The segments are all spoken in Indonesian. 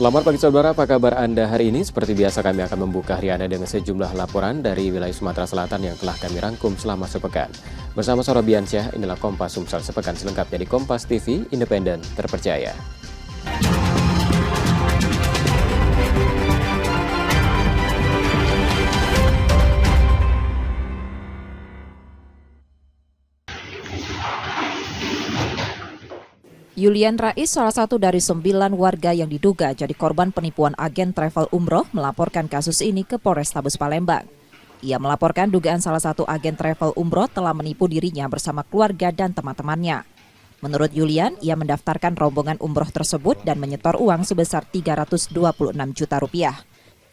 Selamat pagi saudara, apa kabar Anda hari ini? Seperti biasa kami akan membuka hari Anda dengan sejumlah laporan dari wilayah Sumatera Selatan yang telah kami rangkum selama sepekan. Bersama Sorobiansyah, inilah Kompas Sumsel sepekan selengkapnya di Kompas TV, independen, terpercaya. Yulian Rais, salah satu dari 9 warga yang diduga jadi korban penipuan agen travel umroh, melaporkan kasus ini ke Polrestabes Palembang. Ia melaporkan dugaan salah satu agen travel umroh telah menipu dirinya bersama keluarga dan teman-temannya. Menurut Yulian, ia mendaftarkan rombongan umroh tersebut dan menyetor uang sebesar 326 juta rupiah.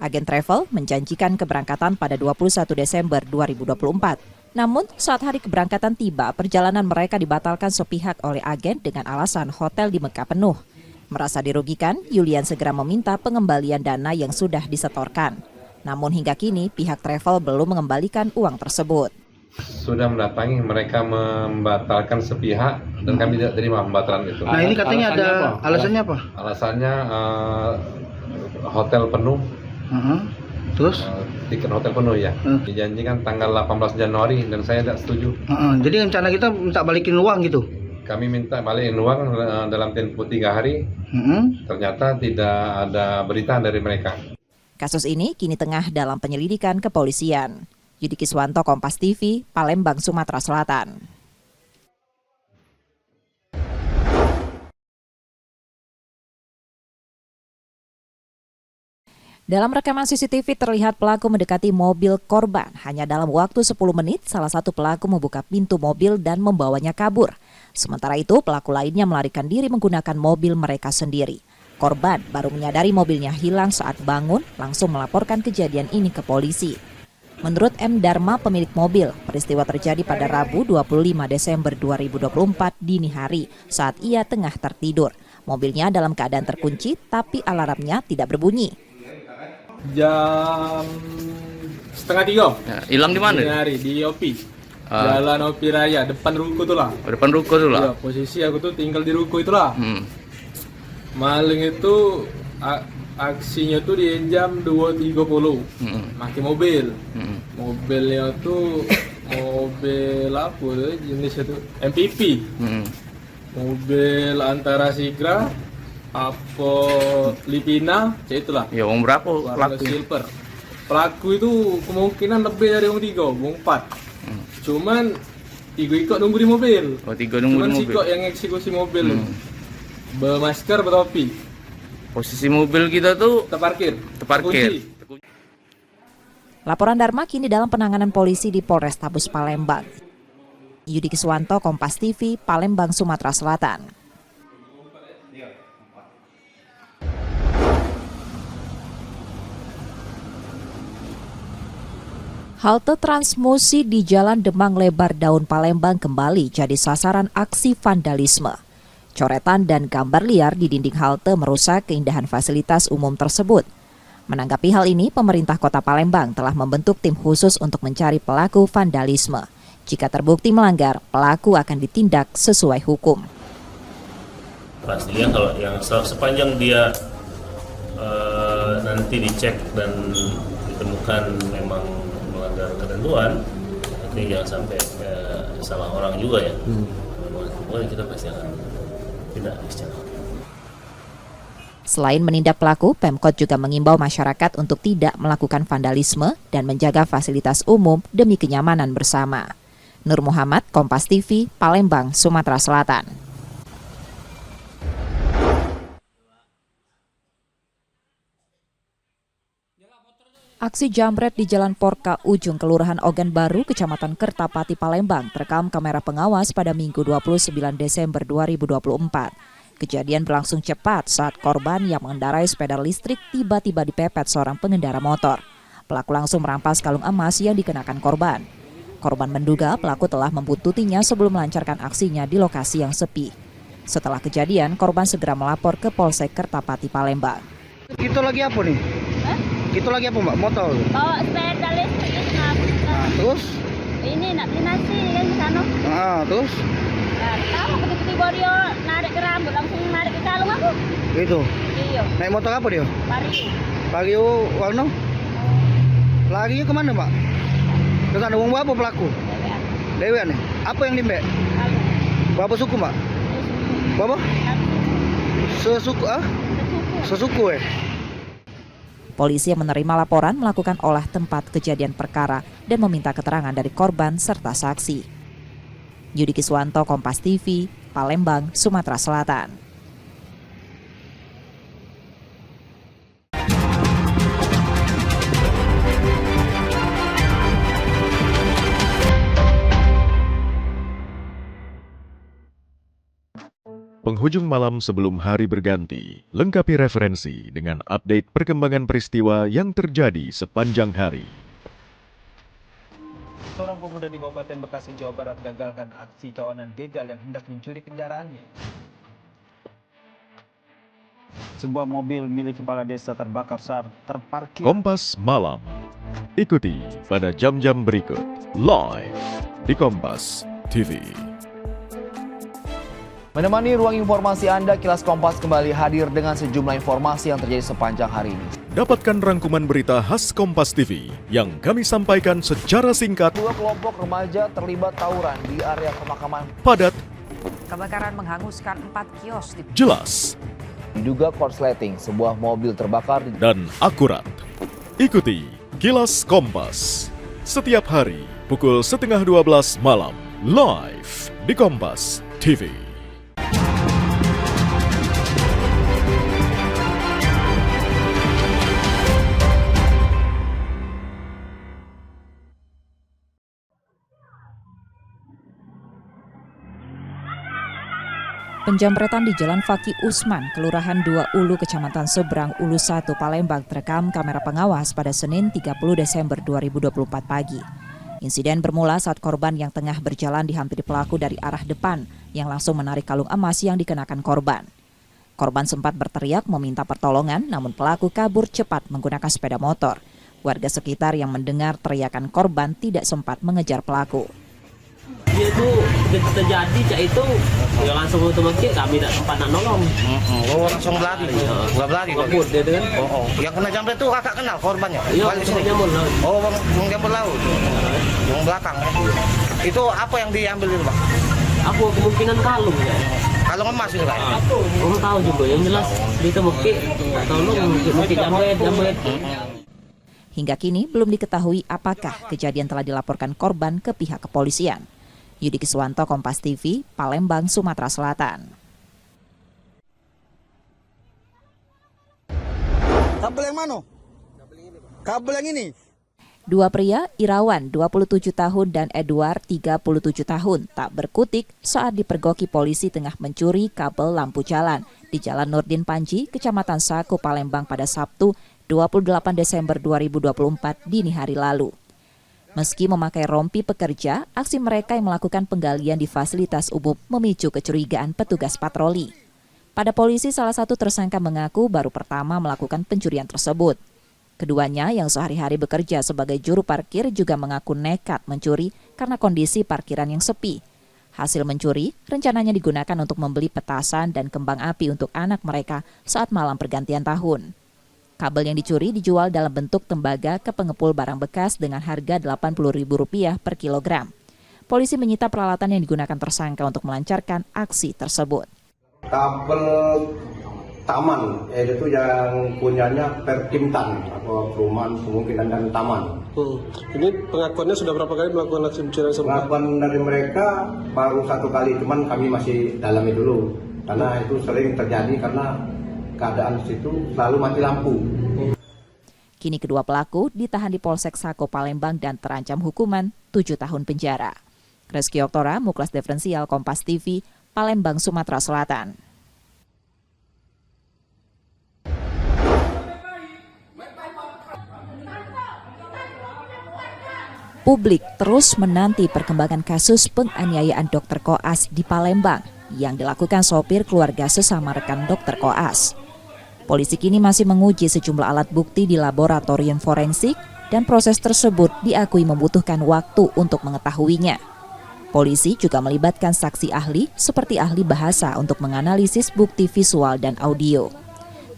Agen travel menjanjikan keberangkatan pada 21 Desember 2024. Namun, saat hari keberangkatan tiba, perjalanan mereka dibatalkan sepihak oleh agen dengan alasan hotel di Mekah penuh. Merasa dirugikan, Yulian segera meminta pengembalian dana yang sudah disetorkan. Namun hingga kini, pihak travel belum mengembalikan uang tersebut. Sudah mendatangi, mereka membatalkan sepihak dan kami tidak terima pembatalan itu. Nah ini katanya alasannya apa? Alasannya hotel penuh. Terus? Tiket hotel penuh ya. Dijanjikan tanggal 18 Januari dan saya tidak setuju. Jadi rencana kita minta balikin uang gitu? Kami minta balikin uang dalam tempo 3 hari. Ternyata tidak ada berita dari mereka. Kasus ini kini tengah dalam penyelidikan kepolisian. Yudi Kiswanto, Kompas TV, Palembang, Sumatera Selatan. Dalam rekaman CCTV terlihat pelaku mendekati mobil korban. Hanya dalam waktu 10 menit, salah satu pelaku membuka pintu mobil dan membawanya kabur. Sementara itu, pelaku lainnya melarikan diri menggunakan mobil mereka sendiri. Korban baru menyadari mobilnya hilang saat bangun, langsung melaporkan kejadian ini ke polisi. Menurut M. Dharma, pemilik mobil, peristiwa terjadi pada Rabu 25 Desember 2024 dini hari saat ia tengah tertidur. Mobilnya dalam keadaan terkunci, tapi alarmnya tidak berbunyi. Jam 2:30. Ya, hilang di mana? Dini hari di OP. Jalan OP Raya, depan ruko tuh lah. Depan ruko tuh lah. Ya, posisi aku tuh tinggal di ruko itulah. Maling itu aksinya tuh di jam 2.30. Pakai mobil. Mobilnya tuh mobil apa tuh jenisnya tuh? MPV. Mobil antara Sigra apa Lipina, itulah. Ya, uang berapa warna pelaku? Silver. Pelaku itu kemungkinan lebih dari orang 3, orang 4. Cuman 3 ikut nunggu di mobil. Oh, 3 nunggu di mobil. Cuman yang eksekusi mobil. Bermasker, bertopi. Posisi mobil kita tuh Terparkir. terparkir. Laporan Dharma kini dalam penanganan polisi di Polrestabes Palembang. Yudi Kiswanto, Kompas TV, Palembang, Sumatera Selatan. Halte Transmusi di Jalan Demang Lebar Daun Palembang kembali jadi sasaran aksi vandalisme. Coretan dan gambar liar di dinding halte merusak keindahan fasilitas umum tersebut. Menanggapi hal ini, pemerintah Kota Palembang telah membentuk tim khusus untuk mencari pelaku vandalisme. Jika terbukti melanggar, pelaku akan ditindak sesuai hukum. Pastinya kalau yang sepanjang dia nanti dicek dan ditemukan memang melanggar ketentuan, nanti jangan sampai salah orang juga ya. Pokoknya kita pasti akan tidak secara. Selain menindak pelaku, Pemkot juga mengimbau masyarakat untuk tidak melakukan vandalisme dan menjaga fasilitas umum demi kenyamanan bersama. Nur Muhammad, Kompas TV, Palembang, Sumatera Selatan. Aksi jambret di Jalan Porka Ujung, Kelurahan Ogan Baru, Kecamatan Kertapati, Palembang, terekam kamera pengawas pada Minggu 29 Desember 2024. Kejadian berlangsung cepat saat korban yang mengendarai sepeda listrik tiba-tiba dipepet seorang pengendara motor. Pelaku langsung merampas kalung emas yang dikenakan korban. Korban menduga pelaku telah membuntutinya sebelum melancarkan aksinya di lokasi yang sepi. Setelah kejadian, korban segera melapor ke Polsek Kertapati, Palembang. Kita lagi apa nih? Kita lagi apa mbak? Motor? Bawa sepeda listrik Terus? Ini nak beli nasi kan di sana. Terus? Nah, tahu tiba-tiba dia narik ke rambut langsung narik ke kalung aku. Itu. Iya. Naik motor apa dia? Vario. Warna? Larinya kemana Pak? Ke sana wong apa pelaku? Dewean nih. Apa yang dimbe? Berapa suku Mbak? Berapa? Sesuku Sesuku Polisi yang menerima laporan melakukan olah tempat kejadian perkara dan meminta keterangan dari korban serta saksi. Yudi Kiswanto, Kompas TV, Palembang, Sumatera Selatan. Penghujung malam sebelum hari berganti, lengkapi referensi dengan update perkembangan peristiwa yang terjadi sepanjang hari. Seorang pemuda di Kabupaten Bekasi, Jawa Barat gagalkan aksi kawanan begal yang hendak mencuri kendaraannya. Sebuah mobil milik kepala desa terbakar saat terparkir. Kompas Malam. Ikuti pada jam-jam berikut, live di Kompas TV. Menemani ruang informasi Anda, Kilas Kompas kembali hadir dengan sejumlah informasi yang terjadi sepanjang hari ini. Dapatkan rangkuman berita khas Kompas TV yang kami sampaikan secara singkat. 2 kelompok remaja terlibat tawuran di area pemakaman. Padat. Kebakaran menghanguskan 4 kios di Jelas. Diduga korsleting, sebuah mobil terbakar dan akurat. Ikuti Kilas Kompas setiap hari pukul 11:30 malam live di Kompas TV. Penjamretan di Jalan Fakih Usman, Kelurahan 2 Ulu, Kecamatan Seberang, Ulu 1, Palembang terekam kamera pengawas pada Senin 30 Desember 2024 pagi. Insiden bermula saat korban yang tengah berjalan dihampiri pelaku dari arah depan yang langsung menarik kalung emas yang dikenakan korban. Korban sempat berteriak meminta pertolongan, namun pelaku kabur cepat menggunakan sepeda motor. Warga sekitar yang mendengar teriakan korban tidak sempat mengejar pelaku. Dia itu terjadi cak itu ya langsung otomatis kami tidak sempat nak nolong. Langsung lari. Enggak lari kok. Dia dengan. Yang kena jambret itu kakak kenal korbannya. Iya, balik jambul laut. Bang jambul laut. Yang belakang. Itu apa yang diambil itu, Pak? Aku kemungkinan kalung ya. Kalung emas itu, Pak. Kamu tahu juga yang jelas ditemukan atau lu mungkin jambret. Hingga kini belum diketahui apakah kejadian telah dilaporkan korban ke pihak kepolisian. Yudi Kiswanto, Kompas TV, Palembang, Sumatera Selatan. Kabel yang mana? Kabel yang ini. 2 pria, Irawan 27 tahun dan Edward 37 tahun, tak berkutik saat dipergoki polisi tengah mencuri kabel lampu jalan di Jalan Nurdin Panji, Kecamatan Sako, Palembang pada Sabtu 28 Desember 2024 dini hari lalu. Meski memakai rompi pekerja, aksi mereka yang melakukan penggalian di fasilitas umum memicu kecurigaan petugas patroli. Pada polisi, salah satu tersangka mengaku baru pertama melakukan pencurian tersebut. Keduanya yang sehari-hari bekerja sebagai juru parkir juga mengaku nekat mencuri karena kondisi parkiran yang sepi. Hasil mencuri rencananya digunakan untuk membeli petasan dan kembang api untuk anak mereka saat malam pergantian tahun. Kabel yang dicuri dijual dalam bentuk tembaga ke pengepul barang bekas dengan harga Rp80.000 per kilogram. Polisi menyita peralatan yang digunakan tersangka untuk melancarkan aksi tersebut. Kabel taman, yaitu yang punyanya Pertimtan atau perumahan kemungkinan dan taman. Ini pengakuannya sudah berapa kali melakukan aksi pencurian sebelumnya? Pengakuan dari mereka baru 1 kali, cuman kami masih dalami dulu. Karena itu sering terjadi karena keadaan situ selalu mati lampu. Kini kedua pelaku ditahan di Polsek Sako, Palembang dan terancam hukuman 7 tahun penjara. Reski Oktora, Muklas Diferensial, Kompas TV, Palembang, Sumatera Selatan. Publik terus menanti perkembangan kasus penganiayaan Dr. Koas di Palembang yang dilakukan sopir keluarga sesama rekan Dr. Koas. Polisi kini masih menguji sejumlah alat bukti di laboratorium forensik dan proses tersebut diakui membutuhkan waktu untuk mengetahuinya. Polisi juga melibatkan saksi ahli seperti ahli bahasa untuk menganalisis bukti visual dan audio.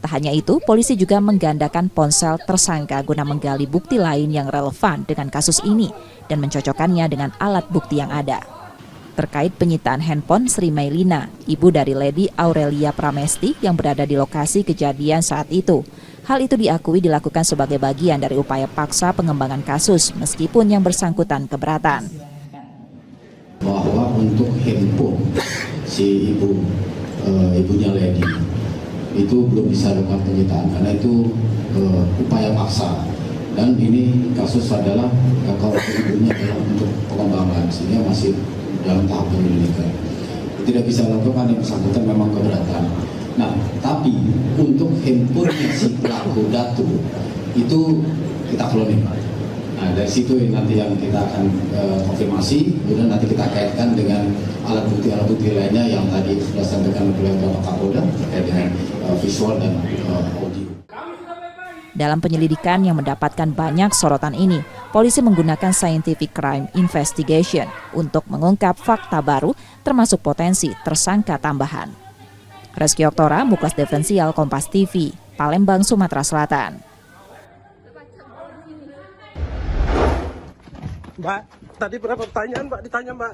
Tak hanya itu, polisi juga menggandakan ponsel tersangka guna menggali bukti lain yang relevan dengan kasus ini dan mencocokkannya dengan alat bukti yang ada. Terkait penyitaan handphone Sri Mailina, ibu dari Lady Aurelia Pramesti yang berada di lokasi kejadian saat itu. Hal itu diakui dilakukan sebagai bagian dari upaya paksa pengembangan kasus meskipun yang bersangkutan keberatan. Bahwa untuk handphone si ibunya Lady itu belum bisa lakukan penyitaan karena itu upaya paksa, dan ini kasus adalah kalau ibunya adalah untuk pengembangan sehingga masih dalam tahap penyelidikan, tidak bisa lakukan yang bersangkutan memang keberatan. Nah, tapi untuk handphone si pelaku Datu itu kita cloning. Nah, dari situ nanti yang kita akan konfirmasi, kemudian nanti kita kaitkan dengan alat bukti lainnya yang tadi sudah disampaikan oleh Bapak Kapolda terkait dengan visual dan audio. Dalam penyelidikan yang mendapatkan banyak sorotan ini, polisi menggunakan scientific crime investigation untuk mengungkap fakta baru termasuk potensi tersangka tambahan. Reski Oktora, Muklas Diferensial, Kompas TV, Palembang, Sumatera Selatan. Mbak, tadi berapa pertanyaan Mbak ditanya Mbak?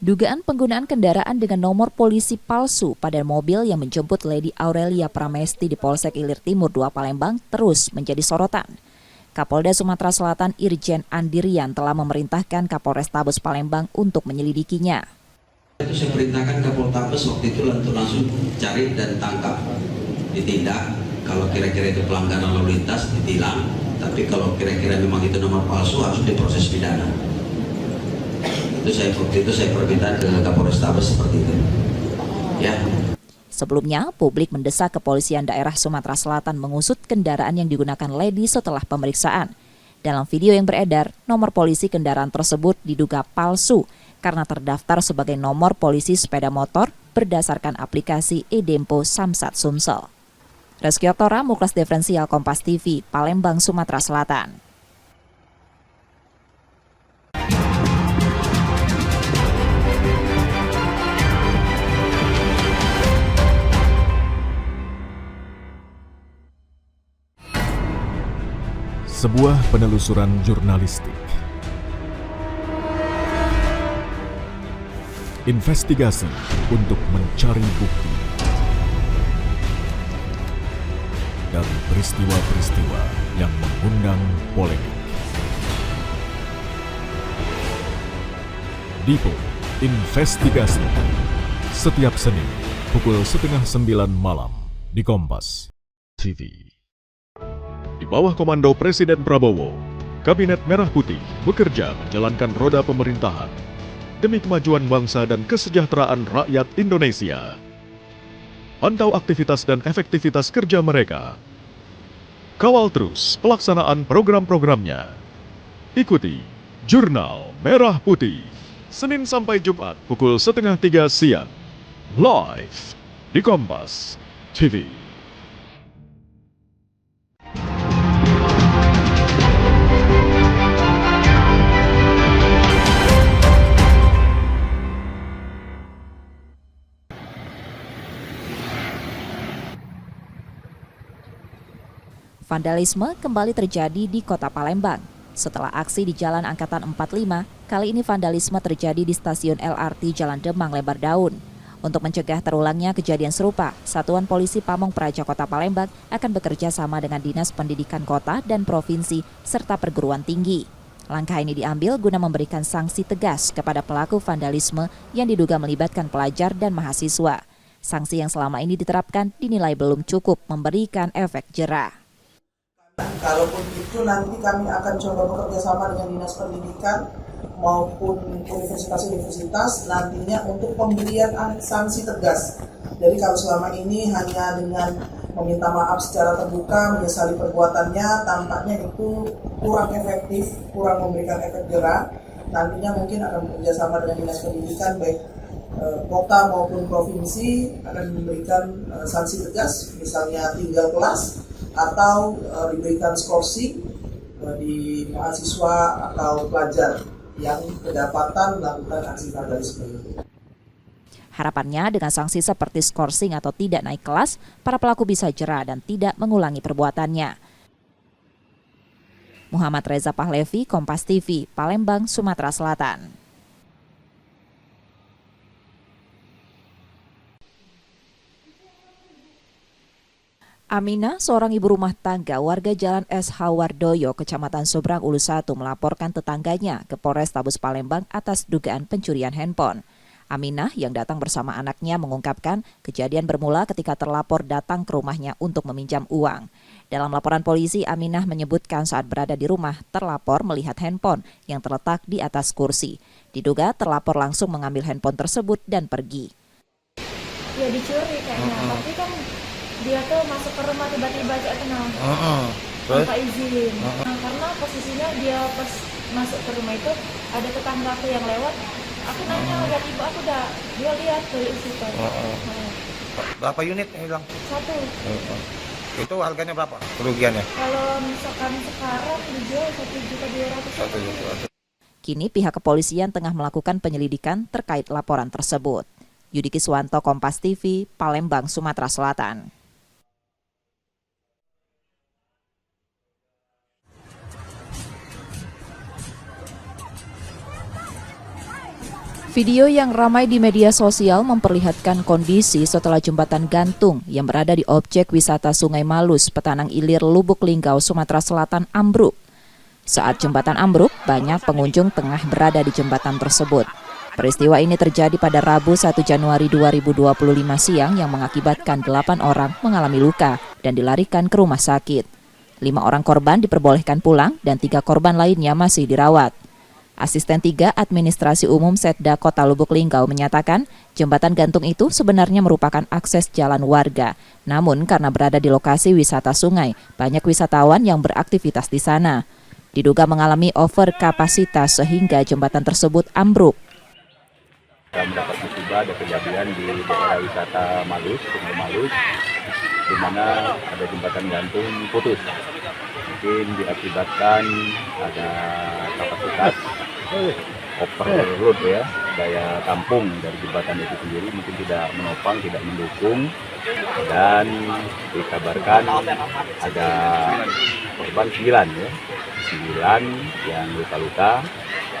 Dugaan penggunaan kendaraan dengan nomor polisi palsu pada mobil yang menjemput Lady Aurelia Pramesti di Polsek Ilir Timur 2 Palembang terus menjadi sorotan. Kapolda Sumatera Selatan Irjen Andirian telah memerintahkan Kapolrestabes Palembang untuk menyelidikinya. Itu saya perintahkan Kapoltabes waktu itu untuk langsung cari dan tangkap, ditindak. Kalau kira-kira itu pelanggaran lalu lintas ditilang, tapi kalau kira-kira memang itu nomor palsu harus diproses pidana. Waktu itu saya permintaan ke Kapolrestabes seperti itu. Ya. Sebelumnya, publik mendesak Kepolisian Daerah Sumatera Selatan mengusut kendaraan yang digunakan Lady setelah pemeriksaan. Dalam video yang beredar, nomor polisi kendaraan tersebut diduga palsu karena terdaftar sebagai nomor polisi sepeda motor berdasarkan aplikasi eDempo Samsat Sumsel. Reski Oktora, Muklas Diferensial, Kompas TV, Palembang, Sumatera Selatan. Sebuah penelusuran jurnalistik. Investigasi untuk mencari bukti dari peristiwa-peristiwa yang mengundang polemik. Dipo Investigasi setiap Senin pukul 8:30 malam di Kompas TV. Di bawah komando Presiden Prabowo, Kabinet Merah Putih bekerja menjalankan roda pemerintahan demi kemajuan bangsa dan kesejahteraan rakyat Indonesia. Pantau aktivitas dan efektivitas kerja mereka. Kawal terus pelaksanaan program-programnya. Ikuti Jurnal Merah Putih, Senin sampai Jumat pukul 2:30 siang. Live di Kompas TV. Vandalisme kembali terjadi di Kota Palembang. Setelah aksi di Jalan Angkatan 45, kali ini vandalisme terjadi di stasiun LRT Jalan Demang Lebar Daun. Untuk mencegah terulangnya kejadian serupa, Satuan Polisi Pamong Praja Kota Palembang akan bekerja sama dengan Dinas Pendidikan Kota dan Provinsi serta perguruan tinggi. Langkah ini diambil guna memberikan sanksi tegas kepada pelaku vandalisme yang diduga melibatkan pelajar dan mahasiswa. Sanksi yang selama ini diterapkan dinilai belum cukup memberikan efek jera. Kalaupun itu nanti kami akan coba bekerja sama dengan Dinas Pendidikan maupun universitas-universitas nantinya untuk pemberian sanksi tegas. Jadi kalau selama ini hanya dengan meminta maaf secara terbuka, menyesali perbuatannya, tampaknya itu kurang efektif, kurang memberikan efek jera. Nantinya mungkin akan bekerja sama dengan Dinas Pendidikan baik kota maupun provinsi akan memberikan sanksi tegas, misalnya tinggal kelas atau diberikan skorsing di mahasiswa atau pelajar yang kedapatan melakukan aksi vandalisme itu. Harapannya dengan sanksi seperti skorsing atau tidak naik kelas, para pelaku bisa jera dan tidak mengulangi perbuatannya. Muhammad Reza Pahlevi, Kompas TV, Palembang, Sumatera Selatan. Aminah, seorang ibu rumah tangga warga Jalan SH Wardoyo, Kecamatan Seberang Ulu 1, melaporkan tetangganya ke Polrestabes Palembang atas dugaan pencurian handphone. Aminah yang datang bersama anaknya mengungkapkan kejadian bermula ketika terlapor datang ke rumahnya untuk meminjam uang. Dalam laporan polisi, Aminah menyebutkan saat berada di rumah, terlapor melihat handphone yang terletak di atas kursi. Diduga terlapor langsung mengambil handphone tersebut dan pergi. Ya dicuri kayaknya, tapi kan dia tuh masuk ke rumah tiba-tiba aja kenal. Tanpa izin. Nah, karena posisinya dia pas masuk ke rumah itu ada tetangga aku yang lewat. Aku nanya, lihat ibu aku dia lihat dari situ. Berapa unit hilang? 1. Itu harganya berapa kerugiannya? Kalau misalkan sekarang dijual 1.200.000. Kini pihak kepolisian tengah melakukan penyelidikan terkait laporan tersebut. Yudi Kiswanto, Kompas TV, Palembang, Sumatera Selatan. Video yang ramai di media sosial memperlihatkan kondisi setelah jembatan gantung yang berada di objek wisata Sungai Malus, Petanang Ilir, Lubuk Linggau, Sumatera Selatan ambruk. Saat jembatan ambruk, banyak pengunjung tengah berada di jembatan tersebut. Peristiwa ini terjadi pada Rabu 1 Januari 2025 siang yang mengakibatkan 8 orang mengalami luka dan dilarikan ke rumah sakit. 5 orang korban diperbolehkan pulang dan 3 korban lainnya masih dirawat. Asisten 3 Administrasi Umum Setda Kota Lubuk Linggau menyatakan jembatan gantung itu sebenarnya merupakan akses jalan warga. Namun karena berada di lokasi wisata sungai, banyak wisatawan yang beraktivitas di sana. Diduga mengalami overkapasitas sehingga jembatan tersebut ambruk. Kita mendapat musibah ada kejadian di daerah wisata Malus, Sungai Malus, di mana ada jembatan gantung putus. Mungkin diakibatkan ada kapasitas overload ya, daya tampung dari jembatan itu sendiri mungkin tidak menopang, tidak mendukung, dan dikabarkan ada korban 9 ya, 9 yang luka-luka.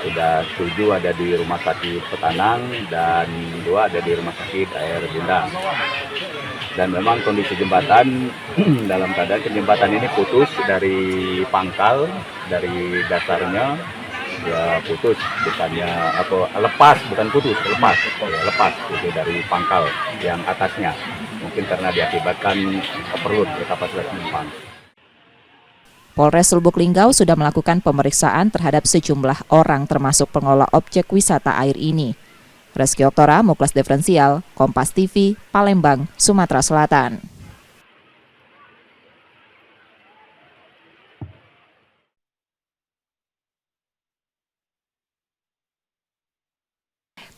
Sudah 7 ada di rumah sakit Petanang dan 2 ada di rumah sakit Air Bunda. Dan memang kondisi jembatan dalam keadaan jembatan ini putus dari pangkal, dari dasarnya ya putus, bukannya apa lepas, bukan putus, lepas itu dari pangkal yang atasnya. Mungkin karena diakibatkan overload kapasitas penumpang. Polres Lubuk Linggau sudah melakukan pemeriksaan terhadap sejumlah orang termasuk pengelola objek wisata air ini. Reski Oktora, Muklas Diferensial, Kompas TV, Palembang, Sumatera Selatan.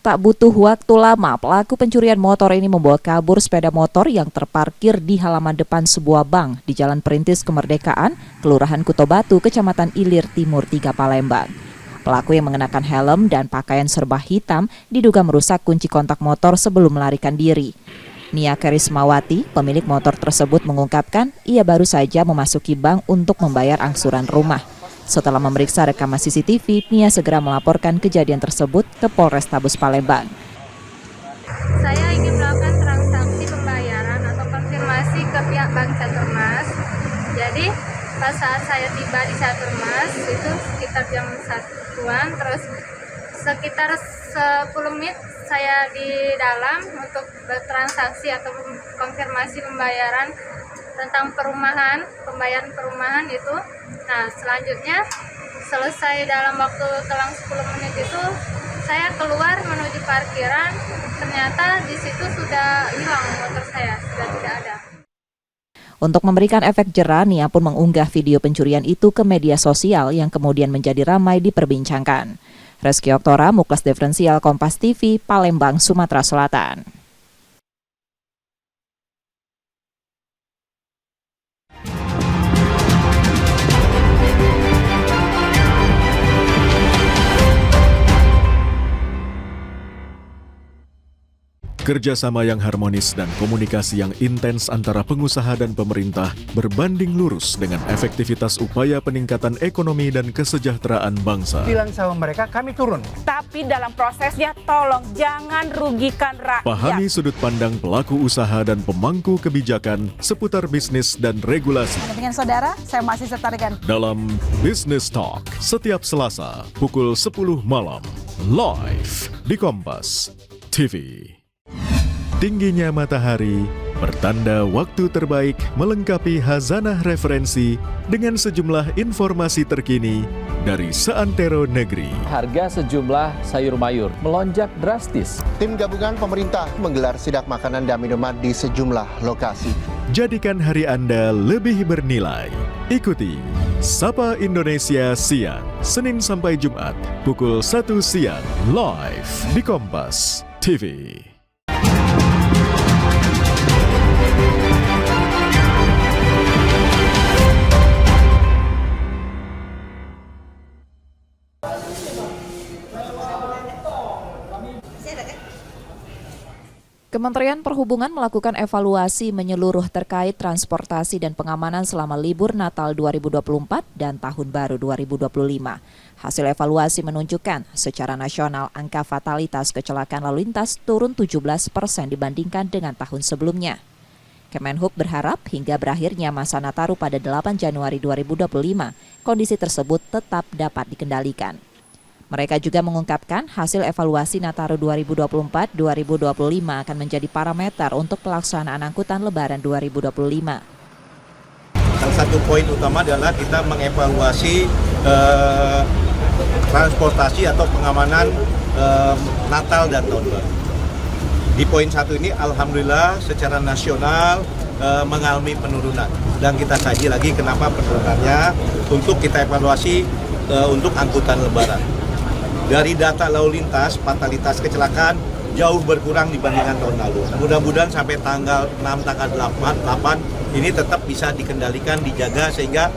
Tak butuh waktu lama, pelaku pencurian motor ini membawa kabur sepeda motor yang terparkir di halaman depan sebuah bank di Jalan Perintis Kemerdekaan, Kelurahan Kutobatu, Kecamatan Ilir Timur 3, Palembang. Pelaku yang mengenakan helm dan pakaian serba hitam diduga merusak kunci kontak motor sebelum melarikan diri. Nia Karismawati, pemilik motor tersebut mengungkapkan ia baru saja memasuki bank untuk membayar angsuran rumah. Setelah memeriksa rekaman CCTV, Nia segera melaporkan kejadian tersebut ke Polrestabes Palembang. Saya ingin melakukan transaksi pembayaran atau konfirmasi ke pihak Bank Caturmas. Jadi pas saat saya tiba di Caturmas itu sekitar jam 1-an, terus sekitar 10 menit saya di dalam untuk bertransaksi atau konfirmasi pembayaran tentang perumahan, pembayaran perumahan itu. Nah, selanjutnya selesai dalam waktu selang 10 menit itu saya keluar menuju parkiran, ternyata di situ sudah hilang motor saya, sudah tidak ada. Untuk memberikan efek jera, Nia pun mengunggah video pencurian itu ke media sosial yang kemudian menjadi ramai diperbincangkan. Reski Oktora, Muklas Diferensial, Kompas TV, Palembang, Sumatera Selatan. Kerjasama yang harmonis dan komunikasi yang intens antara pengusaha dan pemerintah berbanding lurus dengan efektivitas upaya peningkatan ekonomi dan kesejahteraan bangsa. Bilang sama mereka, kami turun. Tapi dalam prosesnya tolong jangan rugikan rakyat. Pahami sudut pandang pelaku usaha dan pemangku kebijakan seputar bisnis dan regulasi. Dengan saudara, saya masih setarikan. Dalam Business Talk, setiap Selasa, pukul 10 malam. Live di Kompas TV. Tingginya matahari pertanda waktu terbaik melengkapi khazanah referensi dengan sejumlah informasi terkini dari seantero negeri. Harga sejumlah sayur mayur melonjak drastis. Tim gabungan pemerintah menggelar sidak makanan dan minuman di sejumlah lokasi. Jadikan hari Anda lebih bernilai. Ikuti Sapa Indonesia Siang, Senin sampai Jumat, pukul 1 siang, live di Kompas TV. Kementerian Perhubungan melakukan evaluasi menyeluruh terkait transportasi dan pengamanan selama libur Natal 2024 dan Tahun Baru 2025. Hasil evaluasi menunjukkan secara nasional angka fatalitas kecelakaan lalu lintas turun 17% dibandingkan dengan tahun sebelumnya. Kemenhub berharap hingga berakhirnya masa Nataru pada 8 Januari 2025, kondisi tersebut tetap dapat dikendalikan. Mereka juga mengungkapkan hasil evaluasi Nataru 2024-2025 akan menjadi parameter untuk pelaksanaan angkutan Lebaran 2025. Salah satu poin utama adalah kita mengevaluasi transportasi atau pengamanan Natal dan Tahun Baru. Di poin 1 ini alhamdulillah secara nasional mengalami penurunan dan kita kaji lagi kenapa penurunannya untuk kita evaluasi untuk angkutan Lebaran. Dari data lalu lintas, fatalitas kecelakaan jauh berkurang dibandingkan tahun lalu. Mudah-mudahan sampai tanggal 6, tanggal 8 ini tetap bisa dikendalikan, dijaga sehingga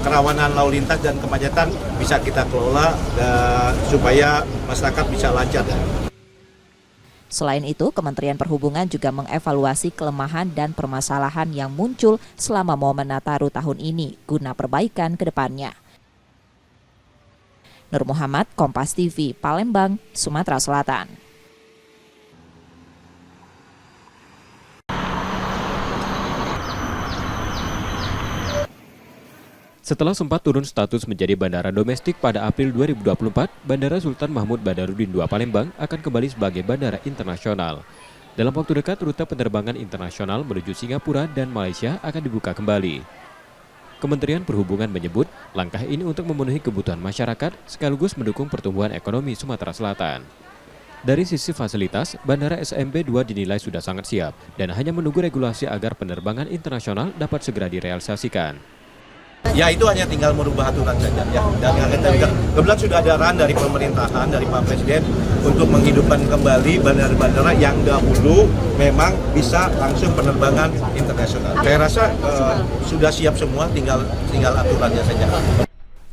kerawanan lalu lintas dan kemacetan bisa kita kelola supaya masyarakat bisa lancar. Selain itu, Kementerian Perhubungan juga mengevaluasi kelemahan dan permasalahan yang muncul selama momen Nataru tahun ini guna perbaikan ke depannya. Nur Muhammad, Kompas TV, Palembang, Sumatera Selatan. Setelah sempat turun status menjadi bandara domestik pada April 2024, Bandara Sultan Mahmud Badarudin II Palembang akan kembali sebagai bandara internasional. Dalam waktu dekat, rute penerbangan internasional menuju Singapura dan Malaysia akan dibuka kembali. Kementerian Perhubungan menyebut langkah ini untuk memenuhi kebutuhan masyarakat sekaligus mendukung pertumbuhan ekonomi Sumatera Selatan. Dari sisi fasilitas, Bandara SMP 2 dinilai sudah sangat siap dan hanya menunggu regulasi agar penerbangan internasional dapat segera direalisasikan. Ya itu hanya tinggal merubah aturan saja ya. Dan kebetulan sudah ada arahan dari pemerintahan, dari Pak Presiden untuk menghidupkan kembali bandara-bandara yang dahulu memang bisa langsung penerbangan internasional. Saya rasa sudah siap semua, tinggal aturannya saja.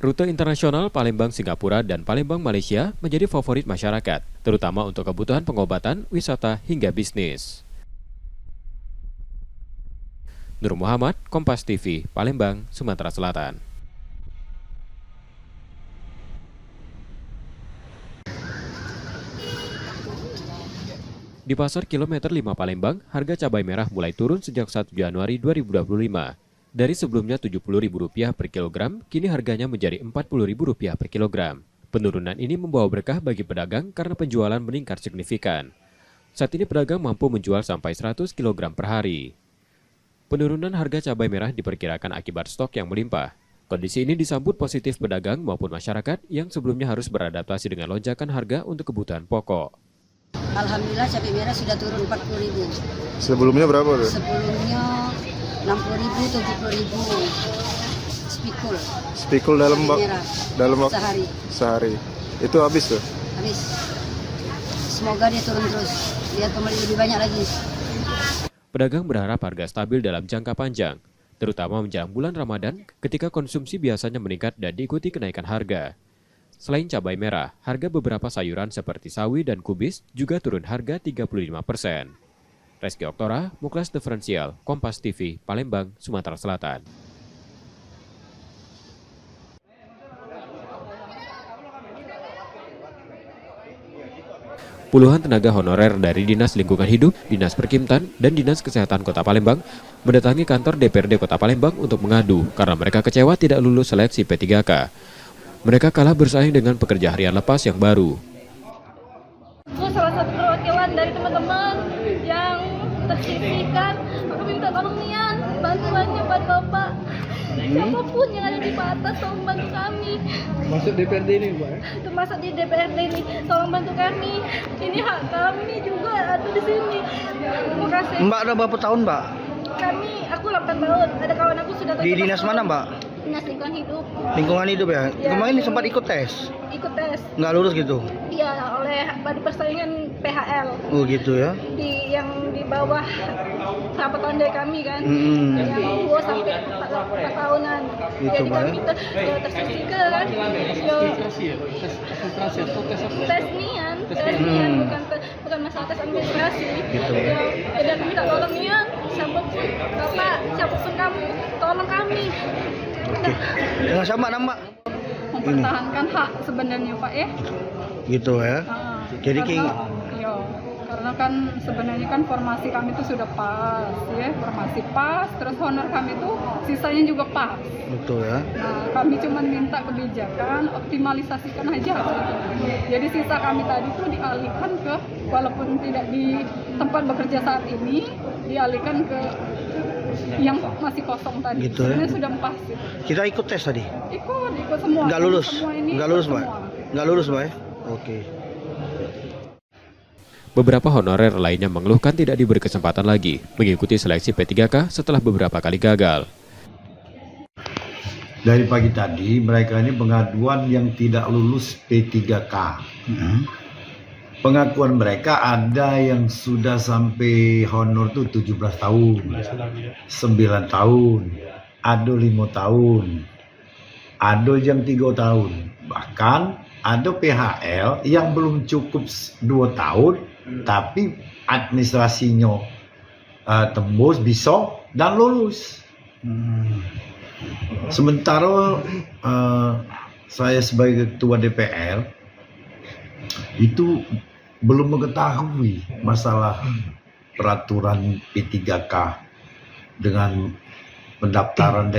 Rute internasional Palembang Singapura dan Palembang Malaysia menjadi favorit masyarakat, terutama untuk kebutuhan pengobatan, wisata hingga bisnis. Nur Muhammad, Kompas TV, Palembang, Sumatera Selatan. Di pasar kilometer 5 Palembang, harga cabai merah mulai turun sejak 1 Januari 2025. Dari sebelumnya Rp70.000 per kilogram, kini harganya menjadi Rp40.000 per kilogram. Penurunan ini membawa berkah bagi pedagang karena penjualan meningkat signifikan. Saat ini pedagang mampu menjual sampai 100 kg per hari. Penurunan harga cabai merah diperkirakan akibat stok yang melimpah. Kondisi ini disambut positif pedagang maupun masyarakat yang sebelumnya harus beradaptasi dengan lonjakan harga untuk kebutuhan pokok. Alhamdulillah cabai merah sudah turun 40.000. Sebelumnya berapa tuh? Sebelumnya 60.000, 70.000. Spikul. Spikul dalam waktu sehari. Itu habis tuh? Habis. Semoga dia turun terus. Biar pembeli lebih banyak lagi. Pedagang berharap harga stabil dalam jangka panjang, terutama menjelang bulan Ramadan ketika konsumsi biasanya meningkat dan diikuti kenaikan harga. Selain cabai merah, harga beberapa sayuran seperti sawi dan kubis juga turun harga 35%. Reski Oktora, Muklas Diferensial, Kompas TV, Palembang, Sumatera Selatan. Puluhan tenaga honorer dari Dinas Lingkungan Hidup, Dinas Perkimtan, dan Dinas Kesehatan Kota Palembang mendatangi kantor DPRD Kota Palembang untuk mengadu karena mereka kecewa tidak lulus seleksi P3K. Mereka kalah bersaing dengan pekerja harian lepas yang baru. Aku salah satu perwakilan dari teman-teman yang tersisihkan. Aku minta tolong Nian, bantuannya buat Bapak. Siapapun yang ada di atas, tolong bantu kami. Masuk DPRD ini, Mbak? Termasuk di DPRD ini, tolong bantu kami. Ini hak kami juga ada di sini. Terima kasih. Mbak ada berapa tahun, Mbak? Aku 8 tahun. Ada kawan aku sudah Di dinas mana, Mbak? Dinas Lingkungan Hidup. Lingkungan Hidup ya? Ya. Kemarin sempat ikut tes? Ikut tes. Nggak lulus gitu? Iya, oleh persaingan PHL. Oh gitu ya? Yang di bawah berapa tahun dari kami kan? Yang 2 sampai 4 tahunan. Itu, jadi Mbak, kami tersisihkan kan? Tes Nian, bukan masalah tes administrasi. Gitu. Dan minta tolong Nian, siapapun Bapak, siapapun kamu, tolong kami. Oke. Dengan sama nama? Mempertahankan hak sebenarnya Pak ya. Gitu ya? Jadi karena kan sebenarnya kan formasi kami itu sudah pas ya, formasi pas, terus honor kami itu sisanya juga pas. Betul ya. Nah, kami cuma minta kebijakan, optimalisasikan aja. Jadi sisa kami tadi itu dialihkan ke, walaupun tidak di tempat bekerja saat ini, dialihkan ke yang masih kosong tadi. Gitu ya. Sebenarnya sudah pas. Gitu. Kita ikut tes tadi? Ikut semua. Nggak lulus? Semua ini Nggak lulus, Mbak? semua. Nggak lulus, Mbak ya? Oke. Beberapa honorer lainnya mengeluhkan tidak diberi kesempatan lagi mengikuti seleksi P3K setelah beberapa kali gagal. Dari pagi tadi mereka ini pengaduan yang tidak lulus P3K. Pengakuan mereka ada yang sudah sampai honor tuh 17 tahun, 9 tahun, ada 5 tahun, ada yang 3 tahun, bahkan ada PHL yang belum cukup 2 tahun, tapi administrasinya tembus, bisa, dan lulus. Sementara saya sebagai ketua DPR itu belum mengetahui masalah peraturan P3K dengan pendaftaran,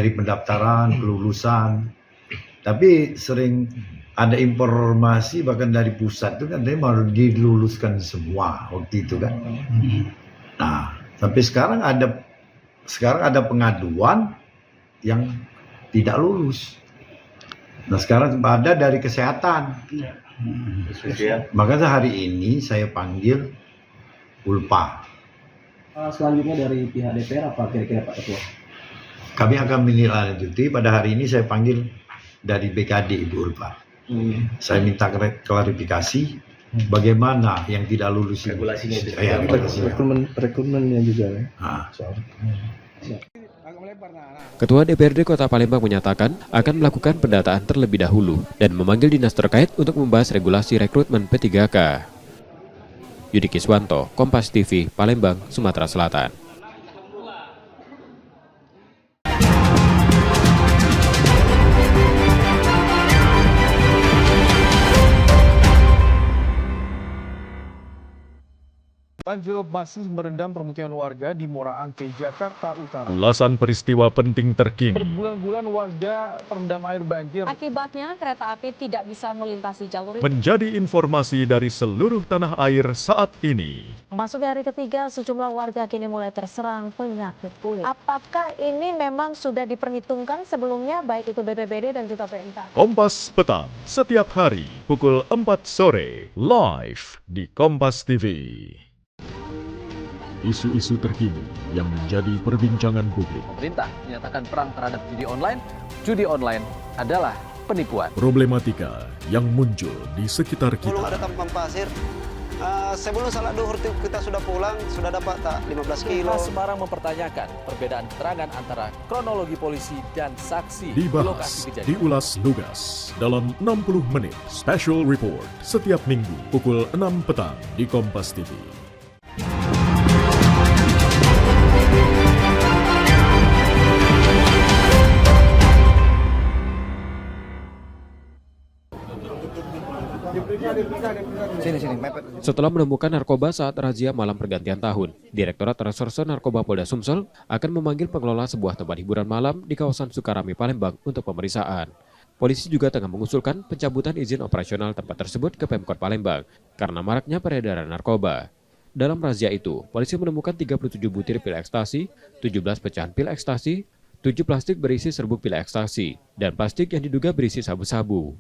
kelulusan. Tapi sering ada informasi bahkan dari pusat itu kan baru diluluskan semua waktu itu kan. Nah, tapi sekarang ada pengaduan yang tidak lulus. Nah, sekarang ada dari kesehatan. Makanya hari ini saya panggil Ulpa. Selanjutnya dari pihak DPR apa kira-kira Pak Ketua? Kami akan menindaklanjuti. Pada hari ini saya panggil dari BKD Ibu Ulpa. Saya minta klarifikasi bagaimana yang tidak lulus regulasinya itu. Rekrutmennya juga ya. Ketua DPRD Kota Palembang menyatakan akan melakukan pendataan terlebih dahulu dan memanggil dinas terkait untuk membahas regulasi rekrutmen P3K. Yudi Kiswanto, Kompas TV, Palembang, Sumatera Selatan. Banjir masih merendam permukiman warga di Muara Angke, Jakarta Utara. Ulasan peristiwa penting terkini. Berbulan-bulan warga terendam air banjir. Akibatnya kereta api tidak bisa melintasi jalur itu. Menjadi informasi dari seluruh tanah air saat ini. Memasuki hari ketiga, sejumlah warga kini mulai terserang penyakit kulit. Apakah ini memang sudah diperhitungkan sebelumnya, baik itu BPBD dan juga PMK? Kompas Petang, setiap hari pukul 4 sore, live di Kompas TV. Isu-isu terkini yang menjadi perbincangan publik. Pemerintah menyatakan perang terhadap judi online. Judi online adalah penipuan. Problematika yang muncul di sekitar kita. Kalau ada tampang pasir, Sebelum salat duhur kita sudah pulang, sudah dapat 15 kilo. Semarang mempertanyakan perbedaan keterangan antara kronologi polisi dan saksi di lokasi Dibahas, kejadian. diulas lugas dalam 60 menit Special Report setiap minggu pukul 6 petang di Kompas TV. Setelah menemukan narkoba saat razia malam pergantian tahun, Direktorat Reserse Narkoba Polda Sumsel akan memanggil pengelola sebuah tempat hiburan malam di kawasan Sukarami, Palembang untuk pemeriksaan. Polisi juga tengah mengusulkan pencabutan izin operasional tempat tersebut ke Pemkot Palembang karena maraknya peredaran narkoba. Dalam razia itu, polisi menemukan 37 butir pil ekstasi, 17 pecahan pil ekstasi, 7 plastik berisi serbuk pil ekstasi, dan plastik yang diduga berisi sabu-sabu.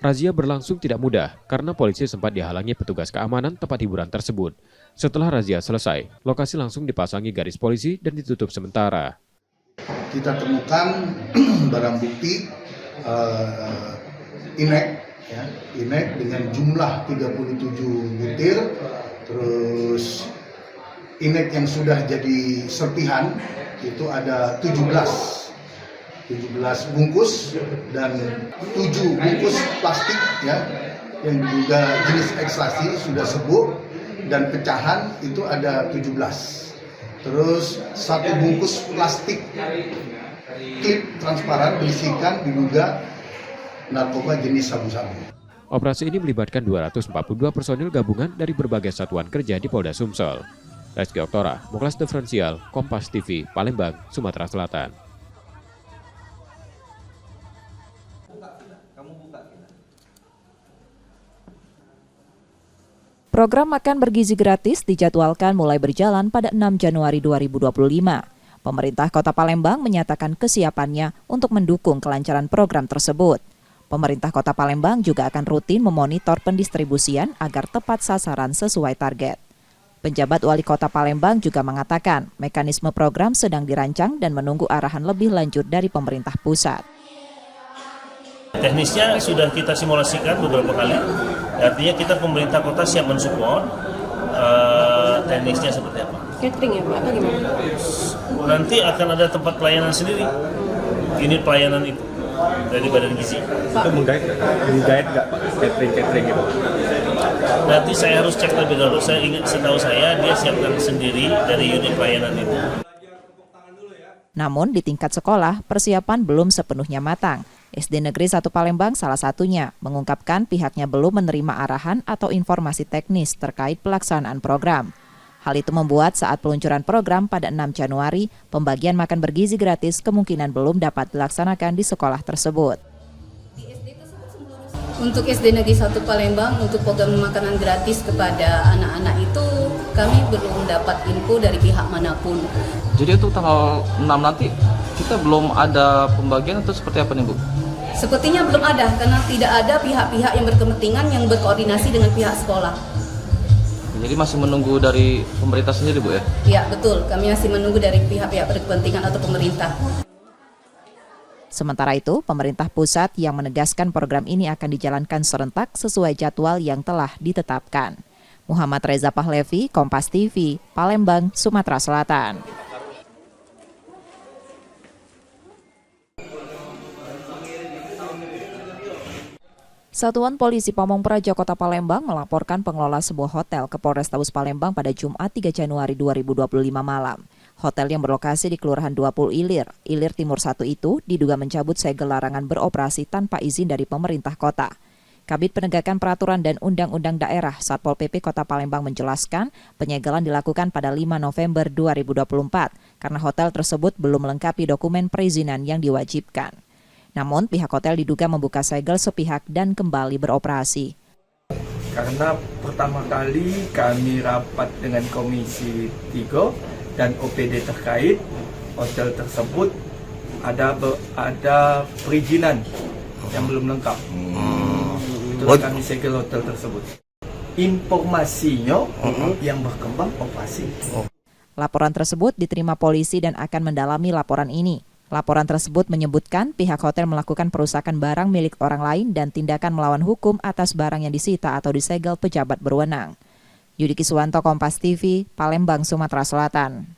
Razia berlangsung tidak mudah karena polisi sempat dihalangi petugas keamanan tempat hiburan tersebut. Setelah razia selesai, lokasi langsung dipasangi garis polisi dan ditutup sementara. Kita temukan barang bukti inek dengan jumlah 37 butir, terus inek yang sudah jadi serpihan itu ada 17 bungkus dan 7 bungkus plastik yang diduga jenis ekstasi sudah sebut, dan pecahan itu ada 17. Terus 1 bungkus plastik klip transparan berisikan diduga narkoba jenis sabu-sabu. Operasi ini melibatkan 242 personil gabungan dari berbagai satuan kerja di Polda Sumsel. Reski Oktora, Muklas Diferensial, Kompas TV, Palembang, Sumatera Selatan. Program makan bergizi gratis dijadwalkan mulai berjalan pada 6 Januari 2025. Pemerintah Kota Palembang menyatakan kesiapannya untuk mendukung kelancaran program tersebut. Pemerintah Kota Palembang juga akan rutin memonitor pendistribusian agar tepat sasaran sesuai target. Penjabat Wali Kota Palembang juga mengatakan mekanisme program sedang dirancang dan menunggu arahan lebih lanjut dari pemerintah pusat. Teknisnya sudah kita simulasikan beberapa kali, artinya kita pemerintah kota siap mensupport. Teknisnya seperti apa? Catering ya Pak, atau gimana? Nanti akan ada tempat pelayanan sendiri, unit pelayanan itu dari Badan Gizi. Itu menggait nggak Pak, catering itu? Nanti saya harus cek lebih dulu. Setahu saya dia siapkan sendiri dari unit pelayanan itu. Namun di tingkat sekolah, persiapan belum sepenuhnya matang. SD Negeri 1 Palembang salah satunya mengungkapkan pihaknya belum menerima arahan atau informasi teknis terkait pelaksanaan program. Hal itu membuat saat peluncuran program pada 6 Januari, pembagian makan bergizi gratis kemungkinan belum dapat dilaksanakan di sekolah tersebut. Untuk SD Negeri 1 Palembang, untuk program makanan gratis kepada anak-anak itu kami belum dapat info dari pihak manapun. Jadi untuk tanggal 6 nanti kita belum ada pembagian atau seperti apa nih Bu? Sepertinya belum ada karena tidak ada pihak-pihak yang berkepentingan yang berkoordinasi dengan pihak sekolah. Jadi masih menunggu dari pemerintah sendiri Bu ya? Ya betul, kami masih menunggu dari pihak-pihak berkepentingan atau pemerintah. Sementara itu, pemerintah pusat yang menegaskan program ini akan dijalankan serentak sesuai jadwal yang telah ditetapkan. Muhammad Reza Pahlevi, Kompas TV, Palembang, Sumatera Selatan. Satuan Polisi Pamong Praja Kota Palembang melaporkan pengelola sebuah hotel ke Polrestabes Palembang pada Jumat 3 Januari 2025 malam. Hotel yang berlokasi di Kelurahan 20 Ilir Timur 1 itu diduga mencabut segel larangan beroperasi tanpa izin dari pemerintah kota. Kabid Penegakan Peraturan dan Undang-Undang Daerah Satpol PP Kota Palembang menjelaskan penyegelan dilakukan pada 5 November 2024 karena hotel tersebut belum melengkapi dokumen perizinan yang diwajibkan. Namun pihak hotel diduga membuka segel sepihak dan kembali beroperasi. Karena pertama kali kami rapat dengan Komisi 3 dan OPD terkait, hotel tersebut ada perizinan yang belum lengkap. Terus kami segel hotel tersebut. Informasinya yang berkembang operasi. Laporan tersebut diterima polisi dan akan mendalami laporan ini. Laporan tersebut menyebutkan pihak hotel melakukan perusakan barang milik orang lain dan tindakan melawan hukum atas barang yang disita atau disegel pejabat berwenang. Yudi Kiswanto, Kompas TV, Palembang, Sumatera Selatan.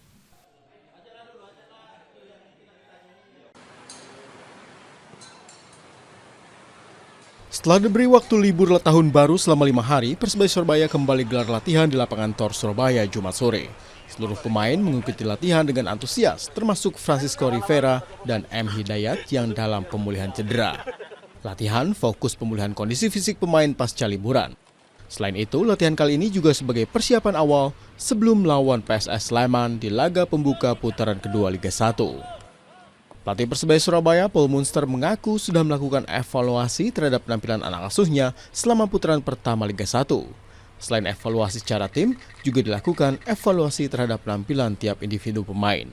Setelah diberi waktu libur tahun baru selama 5 hari, Persebaya Surabaya kembali gelar latihan di lapangan Tor Surabaya Jumat sore. Seluruh pemain mengikuti latihan dengan antusias, termasuk Francisco Rivera dan M. Hidayat yang dalam pemulihan cedera. Latihan fokus pemulihan kondisi fisik pemain pasca liburan. Selain itu, latihan kali ini juga sebagai persiapan awal sebelum melawan PSS Sleman di laga pembuka putaran kedua Liga 1. Pelatih Persebaya Surabaya, Paul Munster, mengaku sudah melakukan evaluasi terhadap penampilan anak asuhnya selama putaran pertama Liga 1. Selain evaluasi secara tim, juga dilakukan evaluasi terhadap penampilan tiap individu pemain.